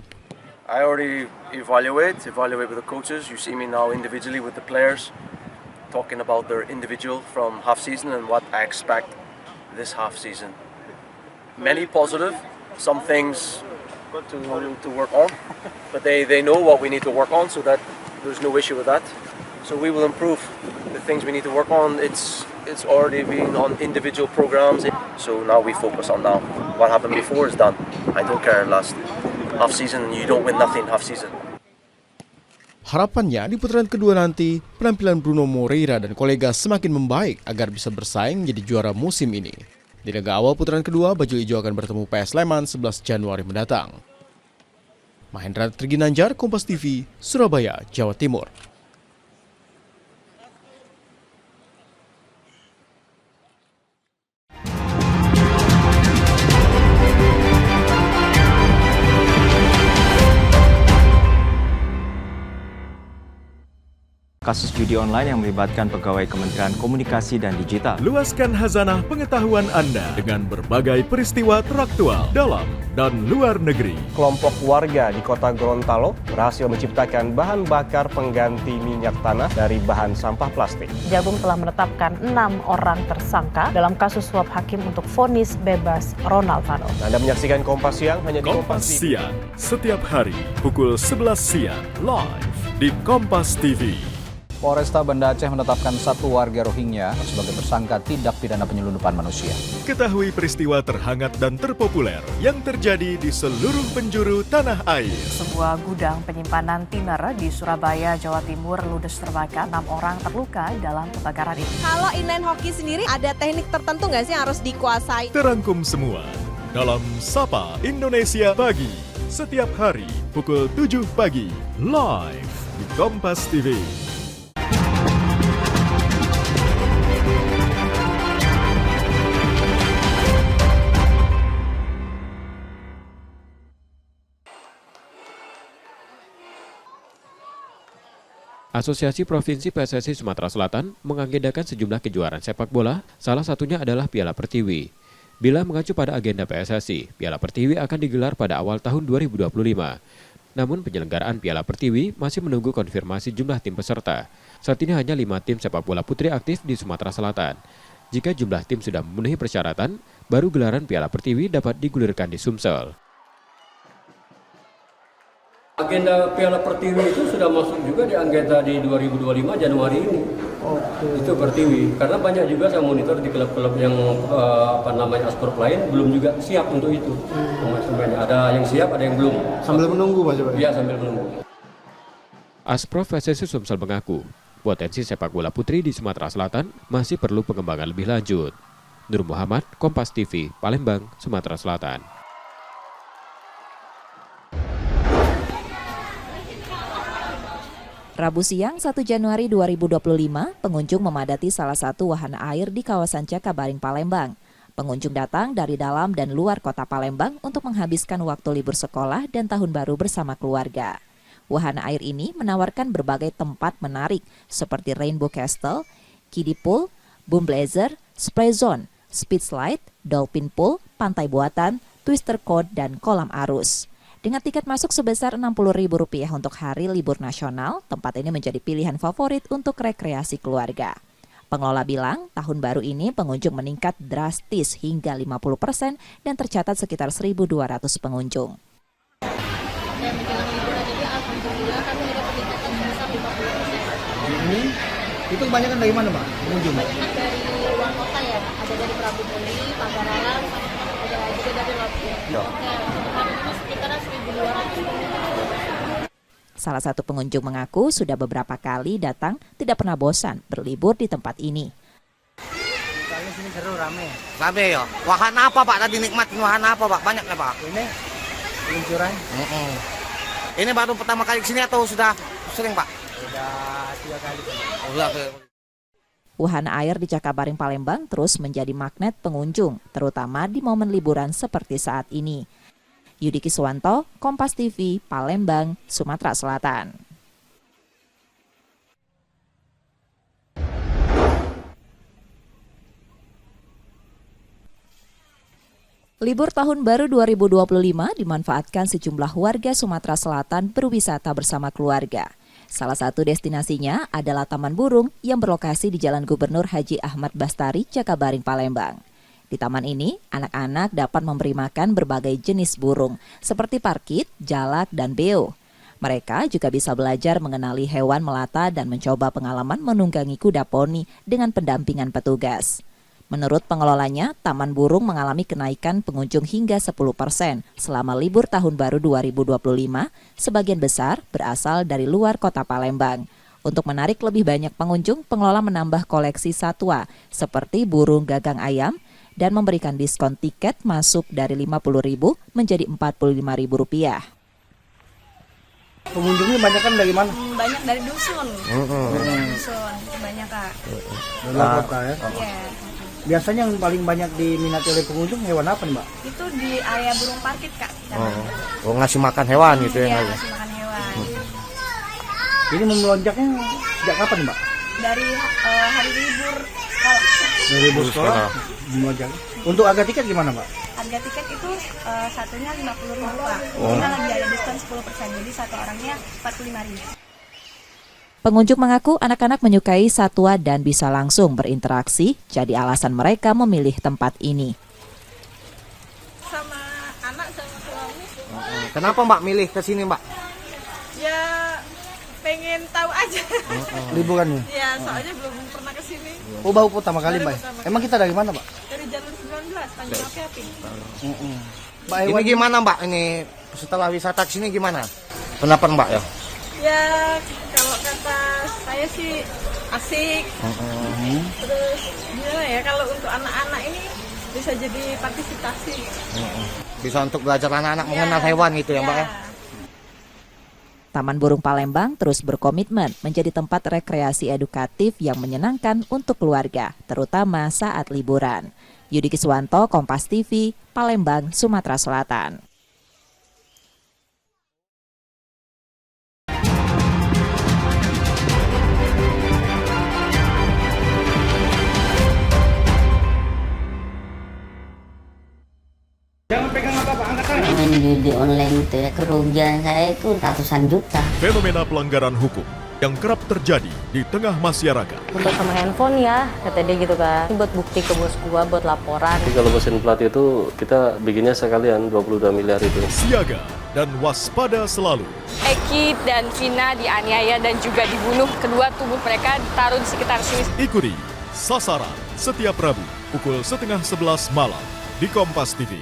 I already evaluate with the coaches. You see me now individually with the players, talking about their individual from half season and what I expect this half season. Many positive, some things to work on, but they know what we need to work on, so that there's no issue with that. So we will improve the things we need to work on. It's already been on individual programs, so now we focus on now. What happened before is done. I don't care last half season. You don't win nothing half season. Harapannya di putaran kedua nanti, penampilan Bruno Moreira dan kolega semakin membaik agar bisa bersaing menjadi juara musim ini. Di laga awal putaran kedua, Bajul Ijo akan bertemu PS Sleman 11 Januari mendatang. Mahendra Triginanjar, Kompas TV, Surabaya, Jawa Timur. Kasus judi online yang melibatkan pegawai Kementerian Komunikasi dan Digital. Luaskan khazanah pengetahuan Anda dengan berbagai peristiwa teraktual dalam dan luar negeri. Kelompok warga di kota Gorontalo berhasil menciptakan bahan bakar pengganti minyak tanah dari bahan sampah plastik. Jagung telah menetapkan 6 orang tersangka dalam kasus suap hakim untuk vonis bebas Ronald Fano. Anda menyaksikan Kompas Siang hanya di Kompas Siang, setiap hari pukul 11 siang, live di Kompas TV. Polresta Banda Aceh menetapkan 1 warga Rohingya sebagai tersangka tindak pidana penyelundupan manusia. Ketahui peristiwa terhangat dan terpopuler yang terjadi di seluruh penjuru tanah air. Sebuah gudang penyimpanan tiner di Surabaya, Jawa Timur ludes terbakar. 6 orang terluka dalam kebakaran ini. Kalau inline hoki sendiri ada teknik tertentu nggak sih yang harus dikuasai? Terangkum semua dalam Sapa Indonesia Pagi. Setiap hari pukul 7 pagi, live di Kompas TV. Asosiasi Provinsi PSSI Sumatera Selatan mengagendakan sejumlah kejuaraan sepak bola, salah satunya adalah Piala Pertiwi. Bila mengacu pada agenda PSSI, Piala Pertiwi akan digelar pada awal tahun 2025. Namun penyelenggaraan Piala Pertiwi masih menunggu konfirmasi jumlah tim peserta. Saat ini hanya 5 tim sepak bola putri aktif di Sumatera Selatan. Jika jumlah tim sudah memenuhi persyaratan, baru gelaran Piala Pertiwi dapat digulirkan di Sumsel. Agenda Piala Pertiwi itu sudah masuk juga di agenda di 2025 Januari ini. Itu Pertiwi, karena banyak juga saya monitor di klub-klub yang Asprop lain belum juga siap untuk itu. Ada yang siap, ada yang belum. Sambil menunggu Pak Coba? Iya, sambil menunggu. Asprof PSSI Sumsel mengaku, potensi sepak bola putri di Sumatera Selatan masih perlu pengembangan lebih lanjut. Nur Muhammad, Kompas TV, Palembang, Sumatera Selatan. Rabu siang 1 Januari 2025, pengunjung memadati salah satu wahana air di kawasan Cakabaring, Palembang. Pengunjung datang dari dalam dan luar kota Palembang untuk menghabiskan waktu libur sekolah dan tahun baru bersama keluarga. Wahana air ini menawarkan berbagai tempat menarik seperti Rainbow Castle, Kiddie Pool, Boom Blazer, Spray Zone, Speed Slide, Dolphin Pool, Pantai Buatan, Twister Code, dan kolam arus. Dengan tiket masuk sebesar Rp60.000 untuk hari libur nasional, tempat ini menjadi pilihan favorit untuk rekreasi keluarga. Pengelola bilang, tahun baru ini pengunjung meningkat drastis hingga 50% dan tercatat sekitar 1.200 pengunjung. Menjelang liburan, jadi alhamdulillah kami ini itu kebanyakan dari mana, Mbak? Pengunjung? Dari luar kota ya, ada dari Prabu Muli, Pagararan, ada juga dari Lampung. Ya, kemarin itu sekitar 1.200. Salah satu pengunjung mengaku sudah beberapa kali datang tidak pernah bosan berlibur di tempat ini. Soalnya sini seru, rame. Rame ya. Wahana apa Pak tadi nikmatin wahana apa Pak? Banyak ya Pak? Ini peluncuran. Ini baru pertama kali kesini atau sudah sering Pak? Sudah 3 kali. Wahana air di Cakabaring Palembang terus menjadi magnet pengunjung, terutama di momen liburan seperti saat ini. Yudi Kiswanto, Kompas TV, Palembang, Sumatera Selatan. Libur Tahun Baru 2025 dimanfaatkan sejumlah warga Sumatera Selatan berwisata bersama keluarga. Salah satu destinasinya adalah Taman Burung yang berlokasi di Jalan Gubernur Haji Ahmad Bastari, Cakabaring, Palembang. Di taman ini, anak-anak dapat memberi makan berbagai jenis burung, seperti parkit, jalak, dan beo. Mereka juga bisa belajar mengenali hewan melata dan mencoba pengalaman menunggangi kuda poni dengan pendampingan petugas. Menurut pengelolanya, Taman Burung mengalami kenaikan pengunjung hingga 10% selama libur Tahun Baru 2025, sebagian besar berasal dari luar kota Palembang. Untuk menarik lebih banyak pengunjung, pengelola menambah koleksi satwa seperti burung gagang ayam, dan memberikan diskon tiket masuk dari Rp50.000 menjadi Rp45.000. Pengunjungnya banyak kan dari mana? Banyak dari dusun. Dusun, banyak Kak. Dari luar kota ya? Iya. Biasanya yang paling banyak diminati oleh pengunjung hewan apa nih Mbak? Itu di area burung parkit Kak. Oh, ngasih makan hewan gitu ya? Iya, ngasih makan hewan. Ini melonjaknya sejak kapan Mbak? Dari hari libur sekolah. Dari libur sekolah? Melonjak. Untuk harga tiket gimana Mbak? Harga tiket itu satunya Rp50.000 Pak. Kita lagi ada diskon 10%, jadi satu orangnya Rp45.000. Pengunjung mengaku anak-anak menyukai satwa dan bisa langsung berinteraksi, jadi alasan mereka memilih tempat ini. Sama anak sama suami. Kenapa Mbak milih ke sini Mbak? Ya pengen tahu aja. Liburannya? Ya, soalnya belum pernah ke sini. Oh, baru pertama kali Mbak? Emang kita dari mana Mbak? Dari Jalur 19, Tanjung Api-Api. Mbak, ini gimana Mbak? Ini setelah wisata ke sini gimana? Pendapat Mbak ya? Ya, kalau kata saya sih asik. Terus gimana ya, kalau untuk anak-anak ini bisa jadi partisipasi. Bisa untuk belajar anak-anak mengenal hewan gitu ya Mbak ya? Taman Burung Palembang terus berkomitmen menjadi tempat rekreasi edukatif yang menyenangkan untuk keluarga, terutama saat liburan. Yudi Kiswanto, Kompas TV, Palembang, Sumatera Selatan. Jangan pegang apa-apa, angkat tangan. Main judi online itu ya, kerugian saya itu ratusan juta. Fenomena pelanggaran hukum yang kerap terjadi di tengah masyarakat. Buat sama handphone ya, kata dia gitu kan. Buat bukti ke bos gua, buat laporan. Jadi kalau mesin plat itu kita bikinnya sekalian 22 miliar itu. Siaga dan waspada selalu. Eki dan Vina dianiaya dan juga dibunuh. Kedua tubuh mereka ditaruh di sekitar sini. Ikuti Sasaran setiap Rabu pukul 10:30 malam di Kompas TV.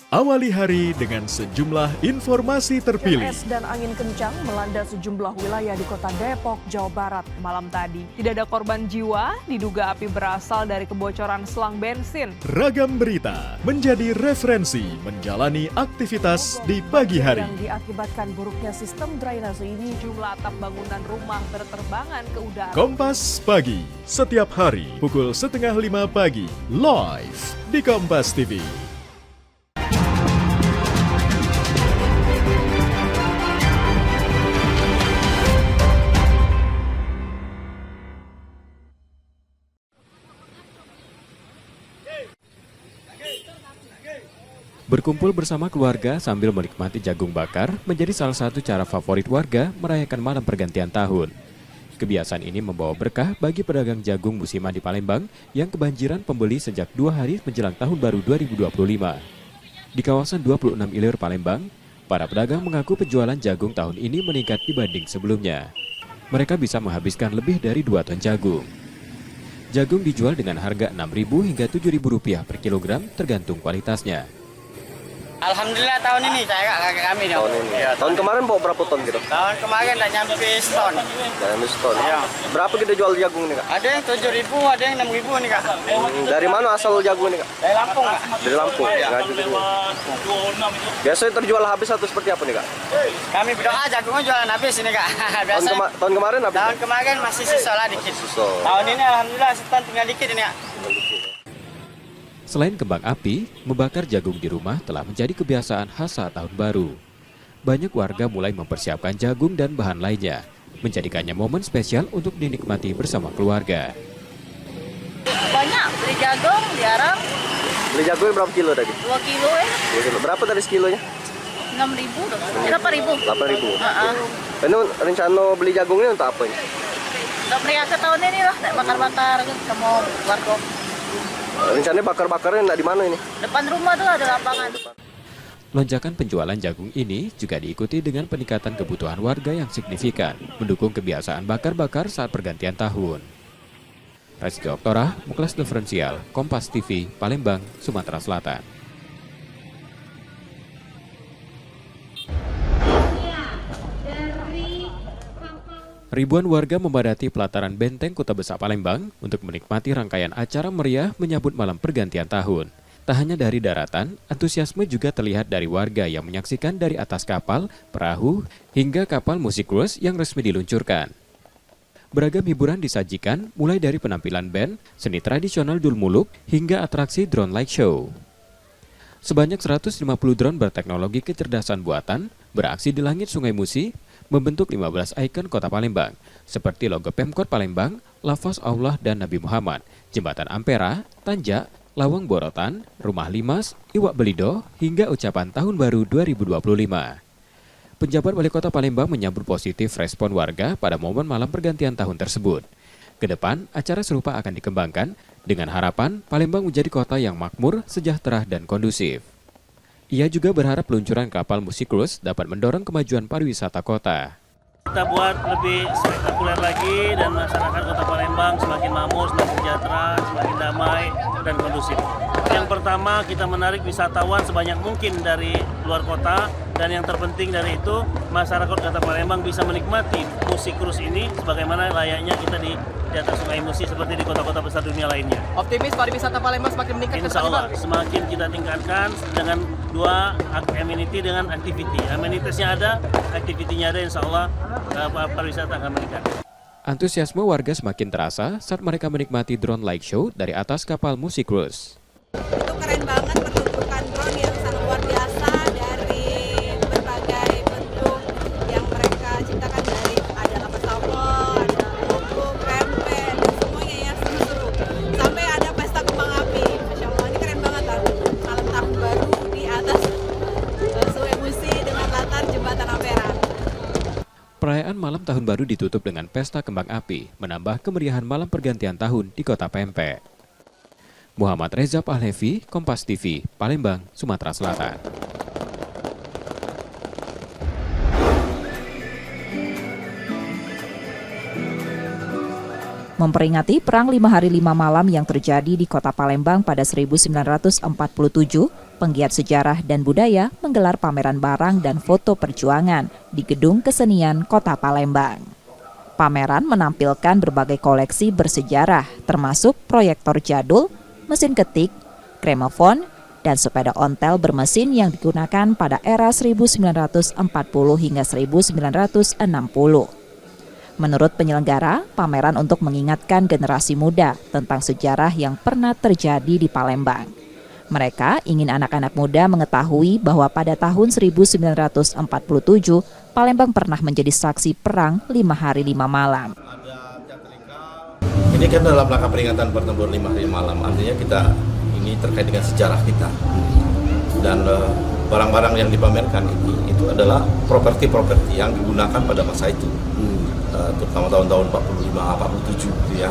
Awali hari dengan sejumlah informasi terpilih. Es dan angin kencang melanda sejumlah wilayah di kota Depok, Jawa Barat malam tadi. Tidak ada korban jiwa, diduga api berasal dari kebocoran selang bensin. Ragam berita menjadi referensi menjalani aktivitas di pagi hari. Yang diakibatkan buruknya sistem drainase ini, jumlah atap bangunan rumah berterbangan ke udara. Kompas Pagi, setiap hari pukul 4:30 pagi, live di Kompas TV. Berkumpul bersama keluarga sambil menikmati jagung bakar menjadi salah satu cara favorit warga merayakan malam pergantian tahun. Kebiasaan ini membawa berkah bagi pedagang jagung musiman di Palembang yang kebanjiran pembeli sejak 2 hari menjelang Tahun Baru 2025. Di kawasan 26 Ilir Palembang, para pedagang mengaku penjualan jagung tahun ini meningkat dibanding sebelumnya. mereka bisa menghabiskan lebih dari 2 ton jagung. Jagung dijual dengan harga Rp6.000 hingga Rp7.000 per kilogram tergantung kualitasnya. Alhamdulillah tahun ini saya kakek kami dong. Tahun ini. Ya, Tahun kemarin bawa berapa ton gitu? Tahun kemarin tak nyampe seton. Nggak nyampe seton. Ya. Berapa kita jual jagung nih, Kak? Ada yang 7.000, ada yang 6.000 nih, Kak. Dari mana asal jagung nih, Kak? Dari Lampung, Kak. Dari Lampung. Ya. Biasanya terjual habis atau seperti apa nih, Kak? Kami berdoa jagungnya jualan habis ini, Kak. Tahun kemarin habis? Tahun kemarin masih sisa lah dikit. Sisa. Tahun ini alhamdulillah seton tinggal dikit ini, Kak. Selain kembang api, membakar jagung di rumah telah menjadi kebiasaan khas saat tahun baru. Banyak warga mulai mempersiapkan jagung dan bahan lainnya, menjadikannya momen spesial untuk dinikmati bersama keluarga. Banyak, beli jagung, diarang. Beli jagung berapa kilo tadi? 2 kilo ya. 2 kilo. Berapa tadi sekilonya? 6.000 dong. 8.000. 8.000. Ini rencana beli jagungnya untuk apa ini? Untuk meriakan tahun ini lah, bakar-bakar sama warga. Rencananya bakar-bakarnya di mana ini? Depan rumah tuh ada lapangan. Lonjakan penjualan jagung ini juga diikuti dengan peningkatan kebutuhan warga yang signifikan, mendukung kebiasaan bakar-bakar saat pergantian tahun. Rizky Oktora, Muklas Diferensial, Kompas TV, Palembang, Sumatera Selatan. Ribuan warga memadati pelataran Benteng Kota Besar Palembang untuk menikmati rangkaian acara meriah menyambut malam pergantian tahun. Tak hanya dari daratan, antusiasme juga terlihat dari warga yang menyaksikan dari atas kapal, perahu, hingga kapal musik cruise yang resmi diluncurkan. Beragam hiburan disajikan mulai dari penampilan band, seni tradisional Dulmuluk, hingga atraksi drone light show. Sebanyak 150 drone berteknologi kecerdasan buatan beraksi di langit Sungai Musi, membentuk 15 ikon kota Palembang, seperti logo Pemkot Palembang, lafaz Allah dan Nabi Muhammad, Jembatan Ampera, Tanjak, Lawang Borotan, Rumah Limas, Iwak Belido, hingga ucapan Tahun Baru 2025. Penjabat Wali Kota Palembang menyambut positif respon warga pada momen malam pergantian tahun tersebut. Kedepan, acara serupa akan dikembangkan dengan harapan Palembang menjadi kota yang makmur, sejahtera, dan kondusif. Ia juga berharap peluncuran kapal musik cruise dapat mendorong kemajuan pariwisata kota. Kita buat lebih spektakuler lagi dan masyarakat Kota Palembang semakin makmur, semakin sejahtera, semakin damai dan kondusif. Yang pertama, kita menarik wisatawan sebanyak mungkin dari luar kota, dan yang terpenting dari itu masyarakat Kota Palembang bisa menikmati musik cruise ini sebagaimana layaknya kita di atas Sungai Musi seperti di kota-kota besar dunia lainnya. Optimis pariwisata Palembang semakin meningkat. Insya Allah semakin kita tingkatkan dengan dua amenity dengan activity. Amenitasnya ada, aktivitinya ada, insya Allah pariwisata akan meningkat. Antusiasme warga semakin terasa saat mereka menikmati drone light show dari atas kapal musik cruise. Itu keren banget, pertunjukan drone yang sangat luar biasa dari berbagai bentuk yang mereka ciptakan, dari ada kapal sawah, ada logo, krempet, dan semuanya ya seru-seru. Sampai ada pesta kembang api. Masya Allah, ini keren banget lah. Malam tahun baru di atas Sungai Musi dengan latar Jembatan Ampera. Perayaan malam tahun baru ditutup dengan pesta kembang api, menambah kemeriahan malam pergantian tahun di Kota Pempek. Muhammad Reza Pahlevi, Kompas TV, Palembang, Sumatera Selatan. Memperingati Perang 5 Hari 5 Malam yang terjadi di Kota Palembang pada 1947, penggiat sejarah dan budaya menggelar pameran barang dan foto perjuangan di Gedung Kesenian Kota Palembang. Pameran menampilkan berbagai koleksi bersejarah, termasuk proyektor jadul, mesin ketik, gramofon, dan sepeda ontel bermesin yang digunakan pada era 1940 hingga 1960. Menurut penyelenggara, pameran untuk mengingatkan generasi muda tentang sejarah yang pernah terjadi di Palembang. Mereka ingin anak-anak muda mengetahui bahwa pada tahun 1947, Palembang pernah menjadi saksi perang 5 hari 5 malam. Ini kan dalam rangka peringatan pertempuran 5 hari malam, artinya kita ini terkait dengan sejarah kita. Dan barang-barang yang dipamerkan ini itu adalah properti-properti yang digunakan pada masa itu. Terutama tahun-tahun 45, 47 gitu ya.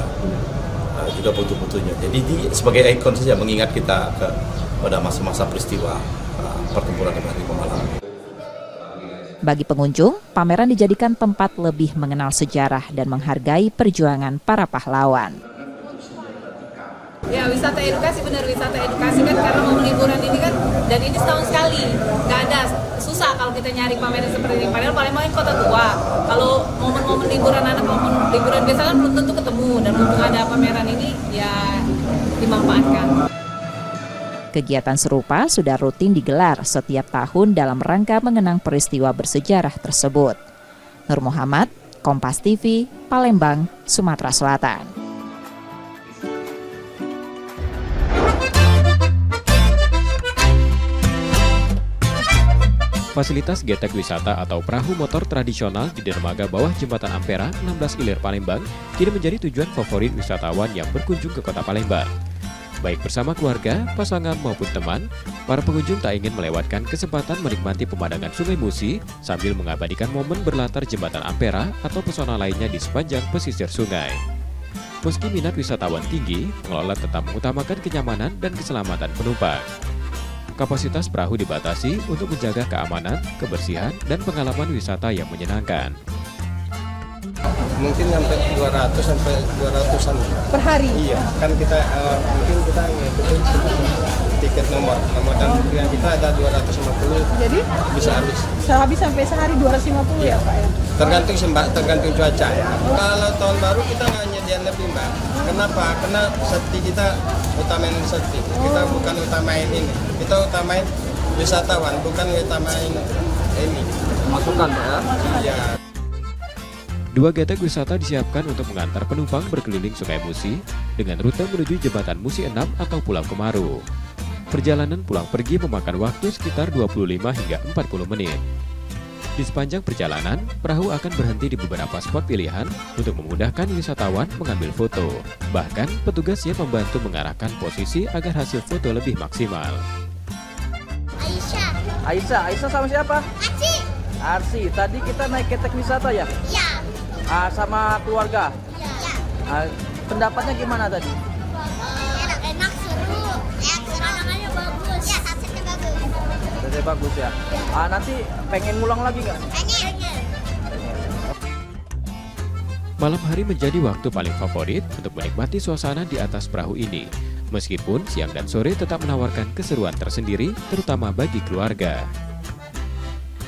Juga foto-fotonya. Jadi sebagai ikon saja mengingat kita pada masa-masa peristiwa pertempuran 5 hari malam. Bagi pengunjung, pameran dijadikan tempat lebih mengenal sejarah dan menghargai perjuangan para pahlawan. Ya, wisata edukasi, benar wisata edukasi kan, karena momen liburan ini kan, dan ini setahun sekali, nggak ada, susah kalau kita nyari pameran seperti ini. Padahal Palembang kota tua, kalau momen-momen liburan anak, momen liburan biasa kan belum tentu ketemu, dan untuk ada pameran ini ya dimanfaatkan. Kegiatan serupa sudah rutin digelar setiap tahun dalam rangka mengenang peristiwa bersejarah tersebut. Nur Muhammad, Kompas TV, Palembang, Sumatera Selatan. Fasilitas getek wisata atau perahu motor tradisional di dermaga bawah Jembatan Ampera 16 Ilir Palembang kini menjadi tujuan favorit wisatawan yang berkunjung ke kota Palembang. Baik bersama keluarga, pasangan maupun teman, para pengunjung tak ingin melewatkan kesempatan menikmati pemandangan Sungai Musi sambil mengabadikan momen berlatar Jembatan Ampera atau pesona lainnya di sepanjang pesisir sungai. Meski minat wisatawan tinggi, pengelola tetap mengutamakan kenyamanan dan keselamatan penumpang. Kapasitas perahu dibatasi untuk menjaga keamanan, kebersihan, dan pengalaman wisata yang menyenangkan. Mungkin sampai 200 sampai 200-an per hari. Iya, kan kita mungkin kita ngikutin tiket nomor antrian kita ada 250. Jadi bisa habis. Bisa habis sampai sehari 250 ya Pak ya. Tergantung cuaca ya. Kalau tahun baru kita nggak nyediain lebih Mbak. Kenapa? Karena safety kita utamain safety. Kita bukan utamain ini. Kita utamain wisatawan, bukan utamain ini. Masukan Pak ya? Iya. 2 getek wisata disiapkan untuk mengantar penumpang berkeliling Sungai Musi dengan rute menuju Jembatan Musi 6 atau Pulau Kemaru. Perjalanan pulang pergi memakan waktu sekitar 25 hingga 40 menit. Di sepanjang perjalanan, perahu akan berhenti di beberapa spot pilihan untuk memudahkan wisatawan mengambil foto. Bahkan, petugasnya membantu mengarahkan posisi agar hasil foto lebih maksimal. Aisyah sama siapa? Arsi. Tadi kita naik getek wisata ya? Iya. Sama keluarga? Iya. Pendapatnya gimana tadi? Enak, seru. Pemandangannya bagus. Ya, sunsetnya bagus. Sunsetnya bagus ya? Nanti pengen ngulang lagi nggak? Pengen. Malam hari menjadi waktu paling favorit untuk menikmati suasana di atas perahu ini. Meskipun siang dan sore tetap menawarkan keseruan tersendiri, terutama bagi keluarga.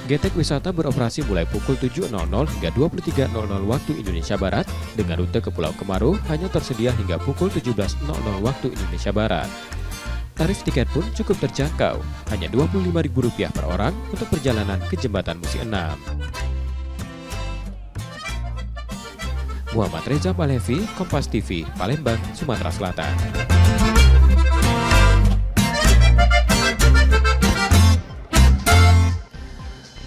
Getek wisata beroperasi mulai pukul 7.00 hingga 23.00 waktu Indonesia Barat, dengan rute ke Pulau Kemaru hanya tersedia hingga pukul 17.00 waktu Indonesia Barat. Tarif tiket pun cukup terjangkau, hanya Rp25.000 per orang untuk perjalanan ke Jembatan Musi 6. Muhammad Reza Palevi, Kompas TV, Palembang, Sumatera Selatan.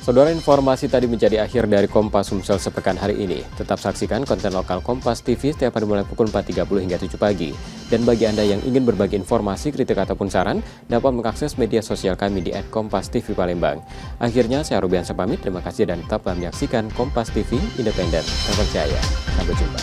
Saudara, informasi tadi menjadi akhir dari Kompas Sumsel sepekan hari ini. Tetap saksikan konten lokal Kompas TV setiap hari mulai pukul 4.30 hingga 7 pagi. Dan bagi Anda yang ingin berbagi informasi, kritik ataupun saran, dapat mengakses media sosial kami di @KompasTV Palembang. Akhirnya, saya Rubiansyah pamit. Terima kasih dan tetaplah menyaksikan Kompas TV, independen, terpercaya. Sampai jumpa.